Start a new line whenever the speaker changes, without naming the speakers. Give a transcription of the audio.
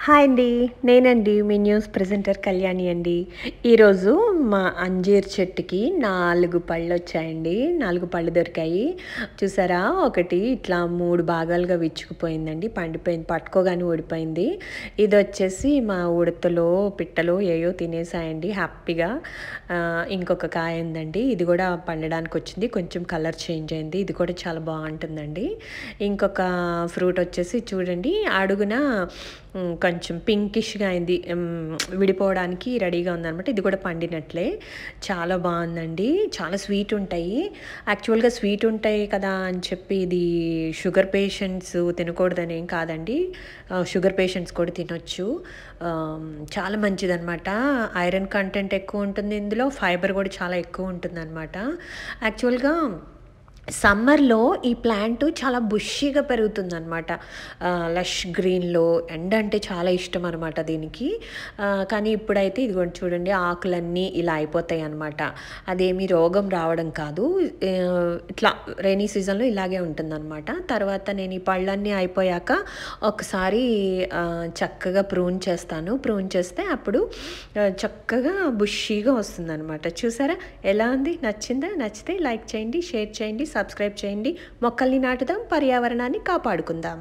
Hi అండి. నేనండి మీ news presenter Kalyani అండి. ఈరోజు మా అంజీర్ చెట్టుకి 4 పళ్ళొచ్చాయండి. 4 పళ్ళు దొరికాయి. చూసారా? ఒకటి ఇట్లా 3 భాగాలుగా విచ్చుకుపోయిందండి. పండిపోయింది. పట్టుకోగానే ఊడిపోయింది. ఇదొచ్చేసి మా ఉడతలో, పిట్టలో ఏయో తినేసాయండి హ్యాపీగా. ఇంకొక కాయ ఉందండి. ఇది కూడా పండడానికొచ్చింది. కొంచెం కలర్ చేంజ్ అయింది. ఇది కూడా చాలా బావుంటుందండి. ఇంకొక ఫ్రూట్ వచ్చేసి చూడండి అడుగున కొంచెం పింకిష్‌గా అయింది. విడిపోవడానికి రెడీగా ఉందనమాట. ఇది కూడా పండినట్లే. చాలా బావుందండి. చాలా స్వీట్ ఉంటాయి. యాక్చువల్‌గా స్వీట్ ఉంటాయి కదా అని చెప్పి ఇది షుగర్ పేషెంట్స్ తినకూడదని ఏం కాదండి. షుగర్ పేషెంట్స్ కూడా తినొచ్చు. చాలా మంచిదనమాట. ఐరన్ కంటెంట్ ఎక్కువ ఉంటుంది ఇందులో. ఫైబర్ కూడా చాలా ఎక్కువ ఉంటుందనమాట. యాక్చువల్‌గా సమ్మర్‌లో ఈ ప్లాంట్ చాలా బుషీగా పెరుగుతుందనమాట. లష్ గ్రీన్‌లో ఎండ అంటే చాలా ఇష్టం అనమాట దీనికి. కానీ ఇప్పుడైతే ఇదిగోండి చూడండి ఆకులన్నీ ఇలా అయిపోతాయన్నమాట. అదేమి రోగం రావడం కాదు. ఇట్లా రైనీ సీజన్‌లో ఇలాగే ఉంటుందన్నమాట. తర్వాత నేను ఈ పళ్ళన్నీ అయిపోయాక ఒకసారి చక్కగా ప్రూన్ చేస్తాను. ప్రూన్ చేస్తే అప్పుడు చక్కగా బుషీగా వస్తుందనమాట. చూసారా ఎలా ఉంది? నచ్చిందా? నచ్చితే లైక్ చేయండి, షేర్ చేయండి, సబ్స్క్రైబ్ చేయండి. మొక్కల్ని నాటుదాం, పర్యావరణాన్ని కాపాడుకుందాం.